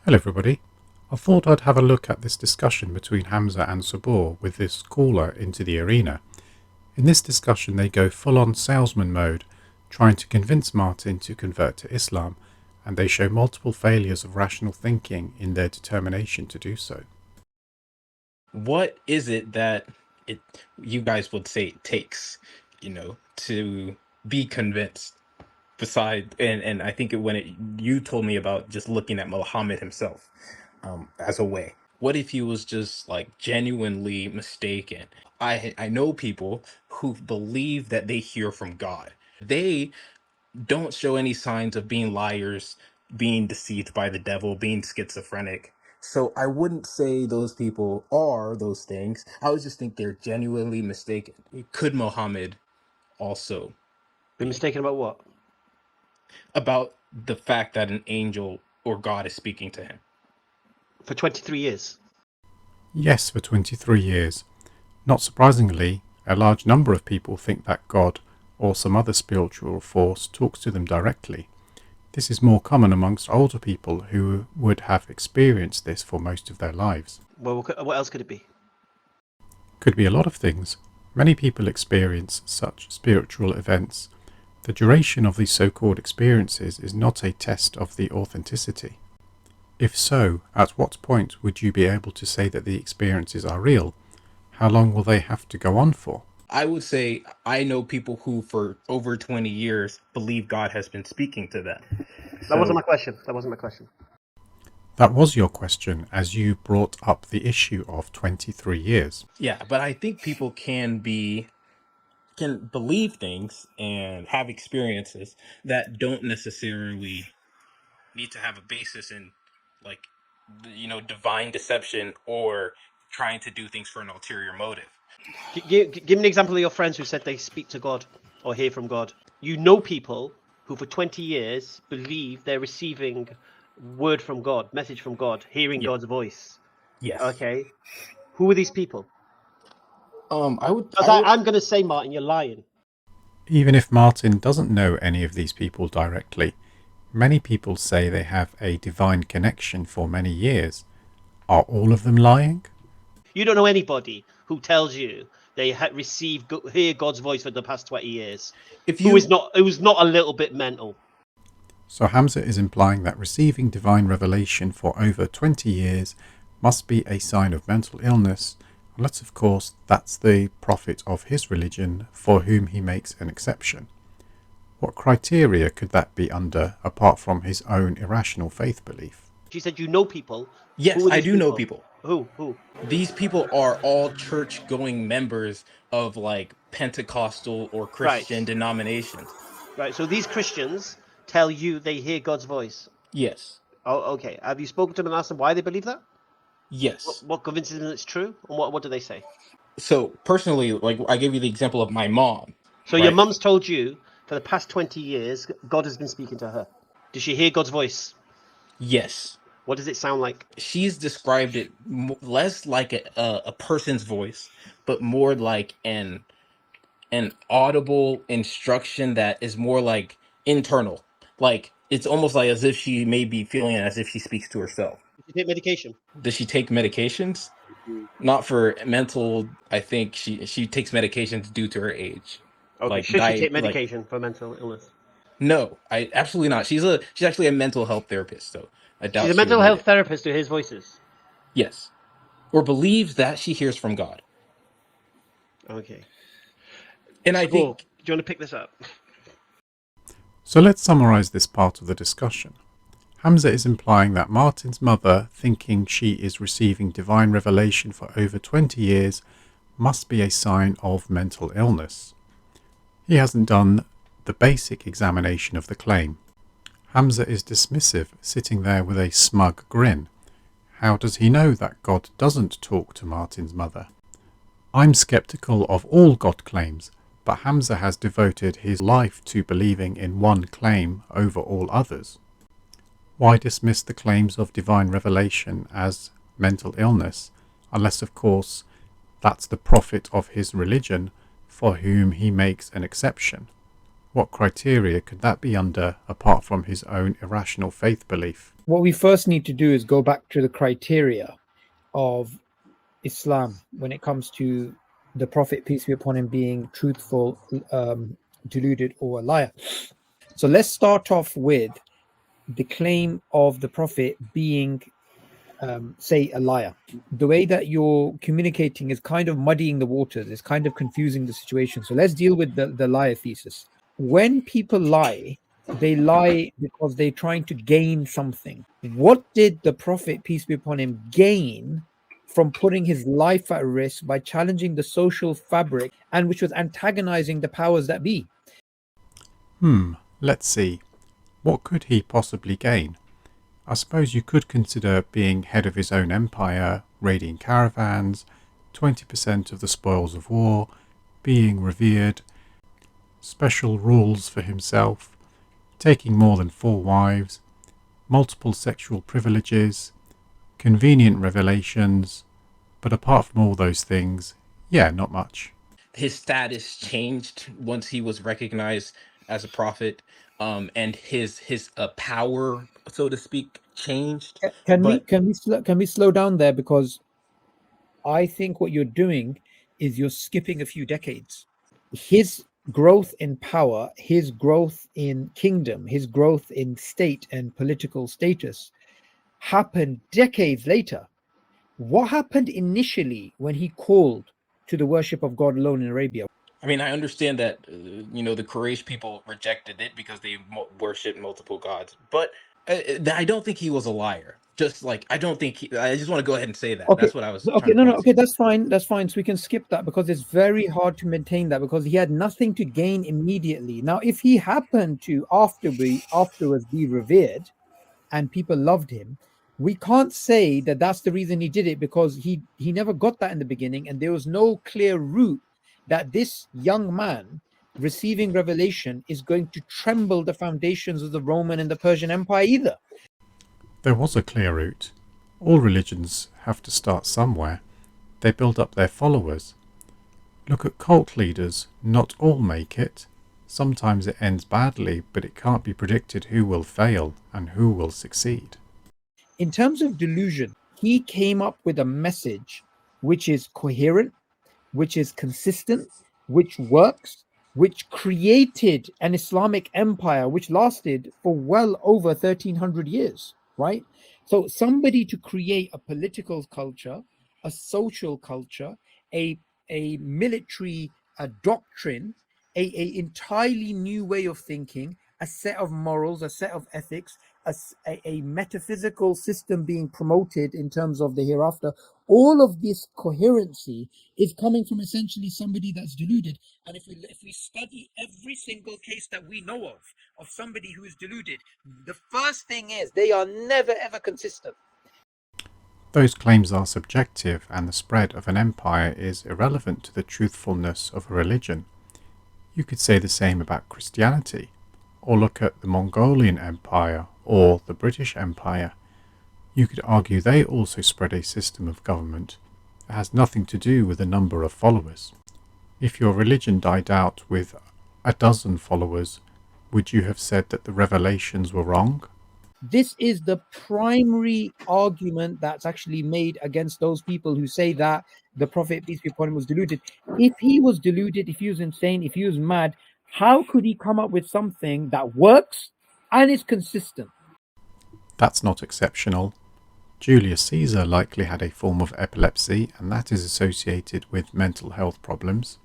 Hello everybody. I thought I'd have a look at this discussion between Hamza and Sabor with this caller into the arena. In this discussion they go full on salesman mode, trying to convince Martin to convert to Islam, and they show multiple failures of rational thinking in their determination to do so. What is it that it you guys would say it takes, to be convinced? Besides, and I think you told me about just looking at Muhammad himself, as a way. What if he was just like genuinely mistaken? I know people who believe that they hear from God. They don't show any signs of being liars, being deceived by the devil, being schizophrenic. So I wouldn't say those people are those things. I would just think they're genuinely mistaken. Could Muhammad also Been be mistaken about what? about the fact that an angel or God is speaking to him? For 23 years. Yes, for 23 years. Not surprisingly, a large number of people think that God or some other spiritual force talks to them directly. This is more common amongst older people who would have experienced this for most of their lives. Well, what else could it be? Could be a lot of things. Many people experience such spiritual events. The duration of these so-called experiences is not a test of the authenticity. If so, at what point would you be able to say that the experiences are real? How long will they have to go on for? I would say I know people who, for over 20 years, believe God has been speaking to them. That wasn't my So, question. That wasn't my question. That was your question as you brought up the issue of 23 years. yeah, but I think people can believe things and have experiences that don't necessarily need to have a basis in, like, divine deception or trying to do things for an ulterior motive. Give me an example of your friends who said they speak to God or hear from God. You know people who for 20 years believe they're receiving word from God, message from God, hearing Yeah. God's voice. Yes. Okay. Who are these people? I would. Because I'm going to say, Martin, you're lying. Even if Martin doesn't know any of these people directly, many people say they have a divine connection for many years. Are all of them lying? You don't know anybody who tells you they hear God's voice for the past 20 years. If Who's you, not a little bit mental. So Hamza is implying that receiving divine revelation for over 20 years must be a sign of mental illness, unless of course that's the prophet of his religion for whom he makes an exception. What criteria could that be under apart from his own irrational faith belief? She said, you know people. yes, Who are I these do know people? people. Who? These people are all church-going members of like Pentecostal or Christian Right. denominations. Right. So these Christians tell you they hear God's voice. Yes. Oh, okay. Have you spoken to them and asked them why they believe that? Yes. What convinces them it's true? And what do they say? So personally, like I gave you the example of my mom, So your right? mum's told you for the past 20 years, God has been speaking to her. Does she hear God's voice? Yes. What does it sound like? She's described it less like a person's voice, but more like an audible instruction that is more like internal. Like it's almost like as if she may be feeling it as if she speaks to herself. Does she take medication? Does she take medications? Not for mental. I think she takes medications due to her age, Okay. like Should she take diet. Like medication for mental illness? no, I absolutely not. She's actually a mental health therapist, so I She's doubt a she would mental need health it. therapist who hears voices. Yes, or believes that she hears from God, Okay. and I Sabor, think do you want to pick this up? So let's summarize this part of the discussion. Hamza is implying that Martin's mother, thinking she is receiving divine revelation for over 20 years, must be a sign of mental illness. He hasn't done the basic examination of the claim. Hamza is dismissive, sitting there with a smug grin. How does he know that God doesn't talk to Martin's mother? I'm skeptical of all God claims, but Hamza has devoted his life to believing in one claim over all others. Why dismiss the claims of divine revelation as mental illness, unless of course that's the prophet of his religion for whom he makes an exception? What criteria could that be under, apart from his own irrational faith belief? What we first need to do is go back to the criteria of Islam when it comes to the Prophet, peace be upon him, being truthful, deluded, or a liar. So let's start off with the claim of the Prophet being, say, a liar. The way that you're communicating is kind of muddying the waters, it's kind of confusing the situation. So let's deal with the liar thesis. When people lie, they lie because they're trying to gain something. What did the Prophet, peace be upon him, gain from putting his life at risk by challenging the social fabric, and which was antagonizing the powers that be? Let's see. What could he possibly gain? I suppose you could consider being head of his own empire, raiding caravans, 20% of the spoils of war, being revered, special rules for himself, taking more than 4 wives, multiple sexual privileges, convenient revelations, but apart from all those things, not much. His status changed once he was recognized as a prophet, and his power, so to speak, changed. Can But we slow down there, because I think what you're doing is you're skipping a few decades. His growth in power, his growth in kingdom, his growth in state and political status happened decades later. What happened initially when he called to the worship of God alone in Arabia? I mean, I understand that the Quraysh people rejected it because they worshipped multiple gods, but I don't think he was a liar. Just like I don't think I just want to go ahead and say that. Okay, That's what I was okay, trying to point okay, to. that's fine, that's fine. So we can skip that, because it's very hard to maintain that, because he had nothing to gain immediately. Now, if he happened to afterwards be revered and people loved him, we can't say that that's the reason he did it, because he never got that in the beginning, and there was no clear route that this young man receiving revelation is going to tremble the foundations of the Roman and the Persian Empire either. There was a clear route. All religions have to start somewhere. They build up their followers. Look at cult leaders. Not all make it. Sometimes it ends badly, but it can't be predicted who will fail and who will succeed. In terms of delusion, he came up with a message which is coherent, which is consistent, which works, which created an Islamic empire which lasted for well over 1300 years, right? So somebody to create a political culture, a social culture, a military doctrine, a entirely new way of thinking, a set of morals, a set of ethics, a metaphysical system being promoted in terms of the hereafter. All of this coherency is coming from essentially somebody that's deluded. And if we study every single case that we know of somebody who is deluded, the first thing is they are never ever consistent. Those claims are subjective, and the spread of an empire is irrelevant to the truthfulness of a religion. You could say the same about Christianity, or look at the Mongolian Empire or the British Empire. You could argue they also spread a system of government. It has nothing to do with the number of followers. If your religion died out with 12 followers, would you have said that the revelations were wrong? This is the primary argument that's actually made against those people who say that the Prophet, peace be upon him, was deluded. If he was deluded, if he was insane, if he was mad, how could he come up with something that works and is consistent? That's not exceptional. Julius Caesar likely had a form of epilepsy, and that is associated with mental health problems.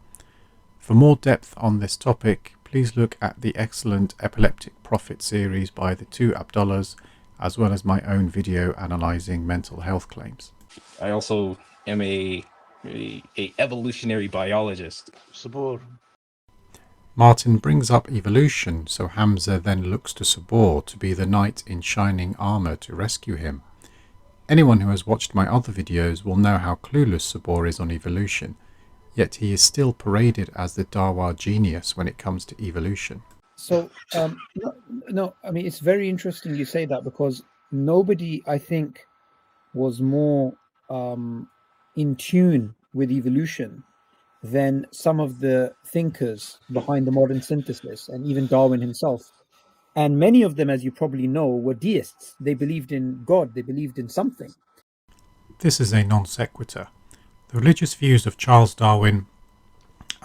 For more depth on this topic, please look at the excellent Epileptic Prophet series by the two Abdullahs, as well as my own video analysing mental health claims. I also am a evolutionary biologist. Sabur. Martin brings up evolution, so Hamza then looks to Sabor to be the knight in shining armour to rescue him. Anyone who has watched my other videos will know how clueless Sabor is on evolution, yet he is still paraded as the Dawa genius when it comes to evolution. So, no, I mean, it's very interesting you say that, because nobody, I think, was more in tune with evolution than some of the thinkers behind the modern synthesis and even Darwin himself. And many of them, as you probably know, were deists. They believed in God, they believed in something. This is a non sequitur. The religious views of Charles Darwin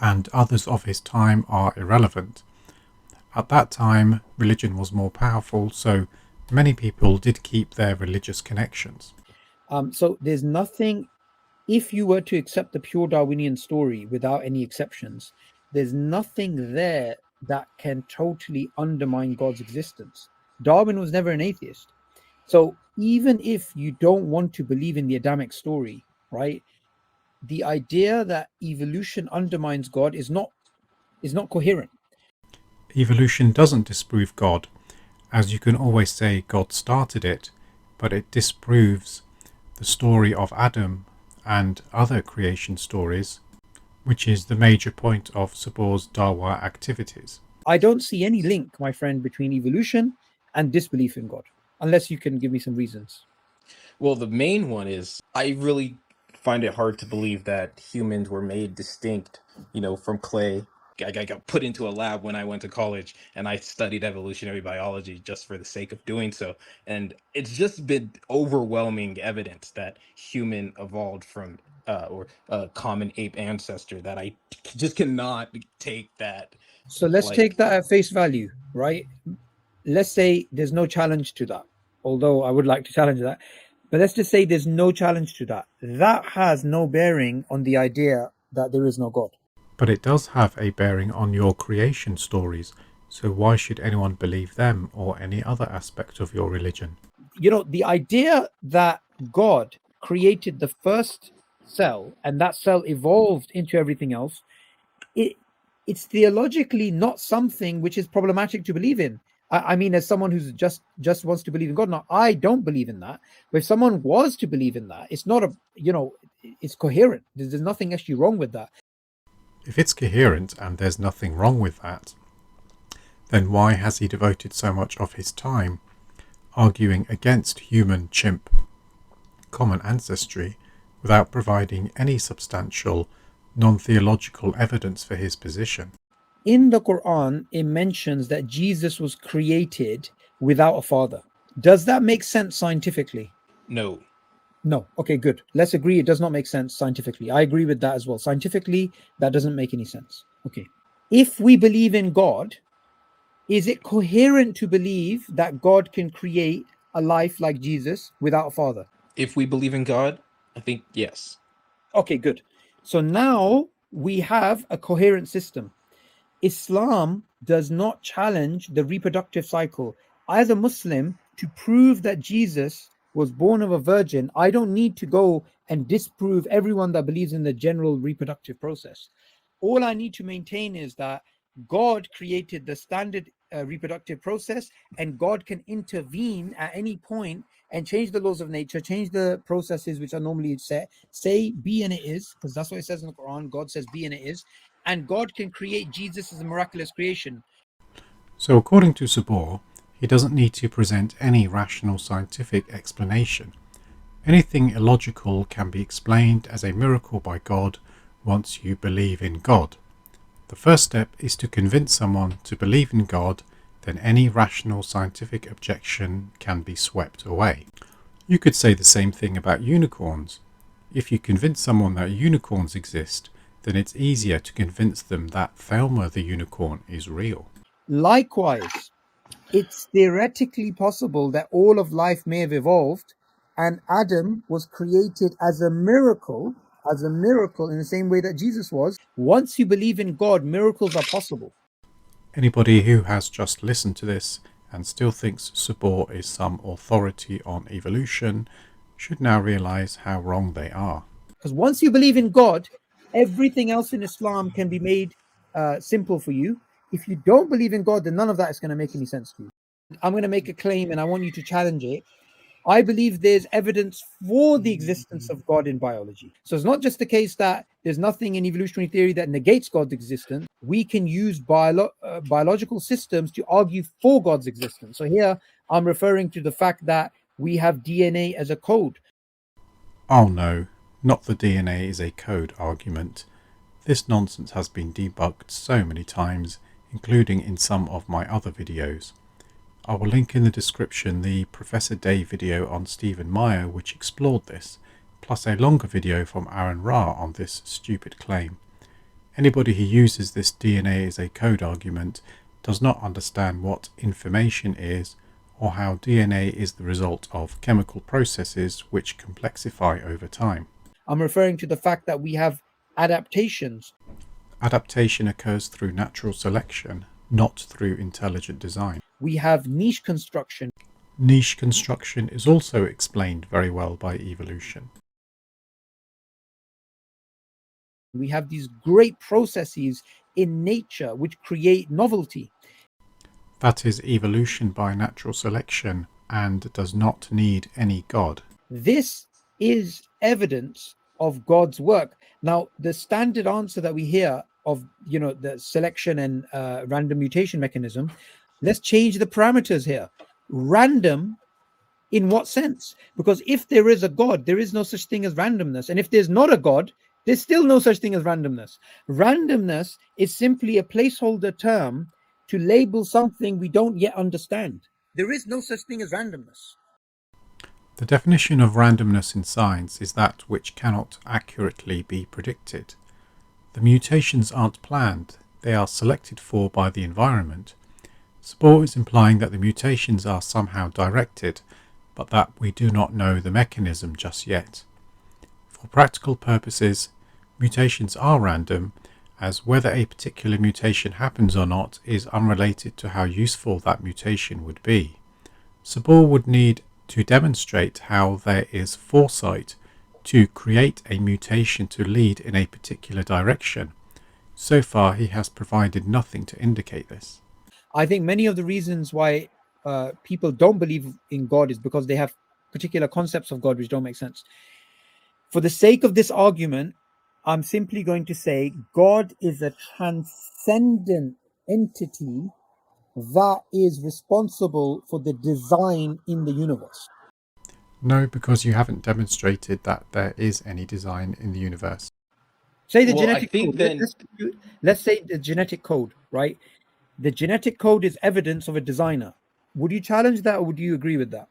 and others of his time are irrelevant. At that time, religion was more powerful, so many people did keep their religious connections. So there's nothing, if you were to accept the pure Darwinian story without any exceptions, there's nothing there that can totally undermine God's existence. Darwin was never an atheist. So even if you don't want to believe in the Adamic story, right, the idea that evolution undermines God is not coherent. Evolution doesn't disprove God, as you can always say God started it, but it disproves the story of Adam and other creation stories, which is the major point of Sabor's Dawa activities. I don't see any link, my friend, between evolution and disbelief in God, unless you can give me some reasons. Well, the main one is I really find it hard to believe that humans were made distinct, from clay. I got put into a lab when I went to college and I studied evolutionary biology just for the sake of doing so. And it's just been overwhelming evidence that human evolved from or a common ape ancestor that I just cannot take that. So let's Like, take that at face value, right? Let's say there's no challenge to that, although I would like to challenge that. But let's just say there's no challenge to that. That has no bearing on the idea that there is no God. But it does have a bearing on your creation stories, so why should anyone believe them or any other aspect of your religion? The idea that God created the first cell and that cell evolved into everything else, it's theologically not something which is problematic to believe in. I mean, as someone who's just wants to believe in God, now I don't believe in that. But if someone was to believe in that, it's not it's coherent. There's nothing actually wrong with that. If it's coherent and there's nothing wrong with that, then why has he devoted so much of his time arguing against human chimp common ancestry without providing any substantial non-theological evidence for his position? In the Quran, it mentions that Jesus was created without a father. Does that make sense scientifically? no. No. Okay, good. Let's agree it does not make sense scientifically. I agree with that as well. Scientifically, that doesn't make any sense. Okay. If we believe in God, is it coherent to believe that God can create a life like Jesus without a father? If we believe in God, I think yes. Okay, good. So now we have a coherent system. Islam does not challenge the reproductive cycle. As a Muslim, to prove that Jesus was born of a virgin, I don't need to go and disprove everyone that believes in the general reproductive process. All I need to maintain is that God created the standard reproductive process, and God can intervene at any point and change the laws of nature, change the processes which are normally set, say be and it is, because that's what it says in the Quran. God says be and it is, and God can create Jesus as a miraculous creation. So according to Sabor, he doesn't need to present any rational scientific explanation. Anything illogical can be explained as a miracle by God once you believe in God. The first step is to convince someone to believe in God, then any rational scientific objection can be swept away. You could say the same thing about unicorns. If you convince someone that unicorns exist, then it's easier to convince them that Thelma the unicorn is real. Likewise, it's theoretically possible that all of life may have evolved and Adam was created as a miracle in the same way that Jesus was. Once you believe in God, miracles are possible. Anybody who has just listened to this and still thinks Sabor is some authority on evolution should now realize how wrong they are. Because once you believe in God, everything else in Islam can be made simple for you. If you don't believe in God, then none of that is going to make any sense to you. I'm going to make a claim and I want you to challenge it. I believe there's evidence for the existence of God in biology. So it's not just the case that there's nothing in evolutionary theory that negates God's existence. We can use biological systems to argue for God's existence. So here I'm referring to the fact that we have DNA as a code. Oh no, not the DNA is a code argument. This nonsense has been debunked so many times, including in some of my other videos. I will link in the description the Professor Day video on Stephen Meyer which explored this, plus a longer video from Aaron Ra on this stupid claim. Anybody who uses this DNA as a code argument does not understand what information is, or how DNA is the result of chemical processes which complexify over time. I'm referring to the fact that we have adaptations. Adaptation occurs through natural selection, not through intelligent design. We have niche construction. Niche construction is also explained very well by evolution. We have these great processes in nature which create novelty. That is evolution by natural selection and does not need any God. This is evidence of God's work. Now, the standard answer that we hear of, the selection and random mutation mechanism, let's change the parameters here. Random in what sense? Because if there is a God, there is no such thing as randomness. And if there's not a God, there's still no such thing as randomness. Randomness is simply a placeholder term to label something we don't yet understand. There is no such thing as randomness. The definition of randomness in science is that which cannot accurately be predicted. The mutations aren't planned, they are selected for by the environment. Spohr is implying that the mutations are somehow directed, but that we do not know the mechanism just yet. For practical purposes, mutations are random, as whether a particular mutation happens or not is unrelated to how useful that mutation would be. Spohr would need to demonstrate how there is foresight to create a mutation to lead in a particular direction. So far, he has provided nothing to indicate this. I think many of the reasons why people don't believe in God is because they have particular concepts of God which don't make sense. For the sake of this argument, I'm simply going to say God is a transcendent entity that is responsible for the design in the universe. No, because you haven't demonstrated that there is any design in the universe. Say the Well, I genetic think code. then- Let's say the genetic code, right? The genetic code is evidence of a designer. Would you challenge that, or would you agree with that?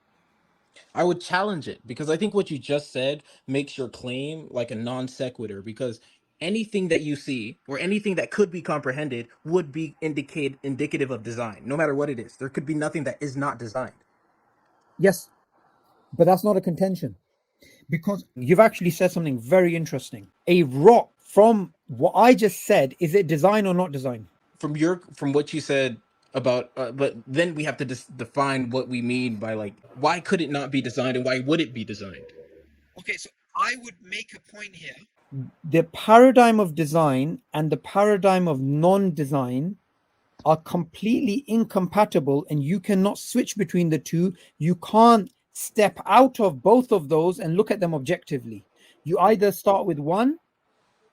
I would challenge it because I think what you just said makes your claim like a non sequitur, because anything that you see or anything that could be comprehended would be indicative of design, no matter what it is. There could be nothing that is not designed. Yes, but that's not a contention, because you've actually said something very interesting. A rock, from what I just said, is it design or not design? From what you said about but then we have to define what we mean by, like, why could it not be designed and why would it be designed? Okay, so I would make a point here. The paradigm of design and the paradigm of non-design are completely incompatible, and you cannot switch between the two. You can't step out of both of those and look at them objectively. You either start with one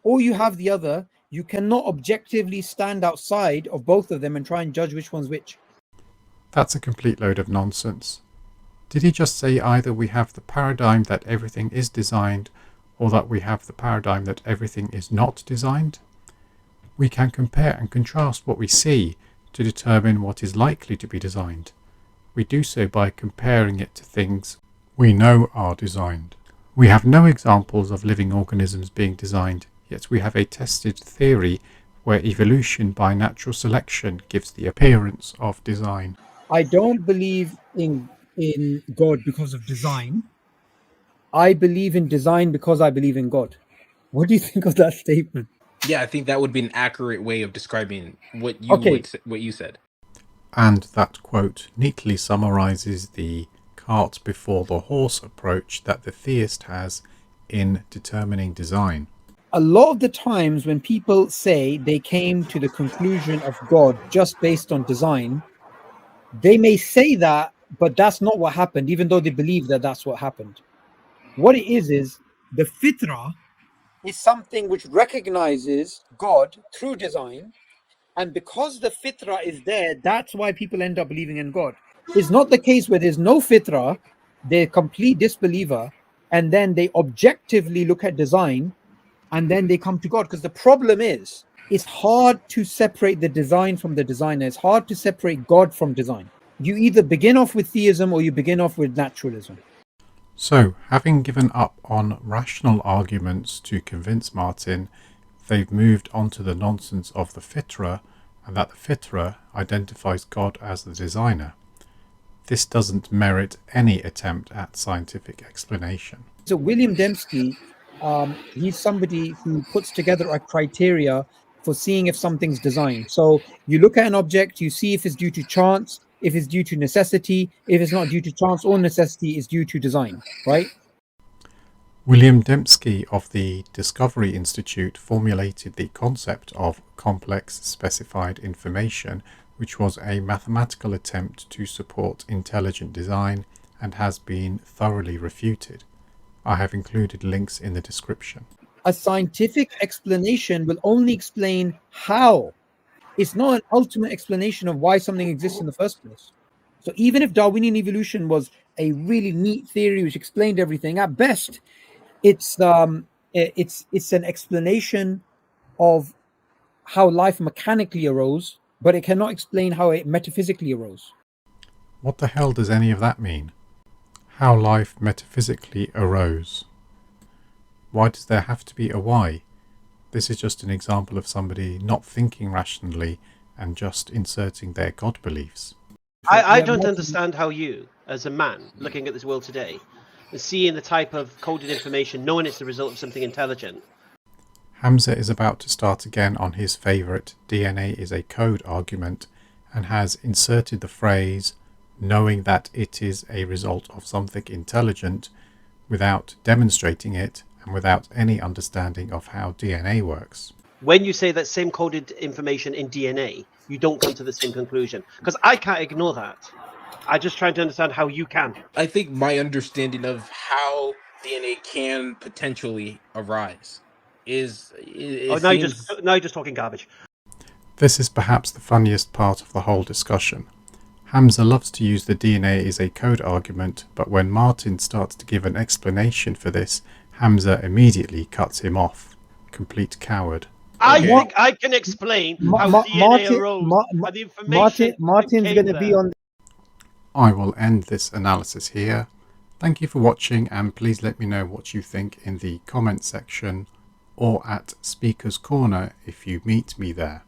or you have the other. You cannot objectively stand outside of both of them and try and judge which one's which. That's a complete load of nonsense. Did he just say either we have the paradigm that everything is designed, or that we have the paradigm that everything is not designed? We can compare and contrast what we see to determine what is likely to be designed. We do so by comparing it to things we know are designed. We have no examples of living organisms being designed, yet we have a tested theory where evolution by natural selection gives the appearance of design. I don't believe in God because of design. I believe in design because I believe in God. What do you think of that statement? Yeah, I think that would be an accurate way of describing what you Okay. what you said. And that quote neatly summarizes the cart before the horse approach that the theist has in determining design. A lot of the times when people say they came to the conclusion of God just based on design, they may say that, but that's not what happened, even though they believe that that's what happened. What it is the fitra is something which recognizes God through design. And because the fitra is there, that's why people end up believing in God. It's not the case where there's no fitra, they're a complete disbeliever, and then they objectively look at design and then they come to God. Because the problem is, it's hard to separate the design from the designer. It's hard to separate God from design. You either begin off with theism or you begin off with naturalism. So, having given up on rational arguments to convince Martin, they've moved on to the nonsense of the Fitra, and that the Fitra identifies God as the designer. This doesn't merit any attempt at scientific explanation. So William Dembski, he's somebody who puts together a criteria for seeing if something's designed. So you look at an object, you see if it's due to chance, if it's due to necessity, if it's not due to chance or necessity, it's due to design, right? William Dembski of the Discovery Institute formulated the concept of complex specified information, which was a mathematical attempt to support intelligent design and has been thoroughly refuted. I have included links in the description. A scientific explanation will only explain how. It's not an ultimate explanation of why something exists in the first place. So even if Darwinian evolution was a really neat theory which explained everything, at best, it's an explanation of how life mechanically arose, but it cannot explain how it metaphysically arose. What the hell does any of that mean? How life metaphysically arose? Why does there have to be a why? This is just an example of somebody not thinking rationally and just inserting their God beliefs. I don't understand how you, as a man looking at this world today, and seeing the type of coded information, knowing it's the result of something intelligent. Hamza is about to start again on his favourite DNA is a code argument and has inserted the phrase knowing that it is a result of something intelligent without demonstrating it and without any understanding of how DNA works. When you say that same coded information in DNA, you don't come to the same conclusion. Because I can't ignore that. I'm just trying to understand how you can. I think my understanding of how DNA can potentially arise is now you're just talking garbage. This is perhaps the funniest part of the whole discussion. Hamza loves to use the DNA is a code argument, but when Martin starts to give an explanation for this, Hamza immediately cuts him off. Complete coward. I think I can explain how DNA arose. The information Martin's going to be on. I will end this analysis here. Thank you for watching, and please let me know what you think in the comment section or at Speaker's Corner if you meet me there.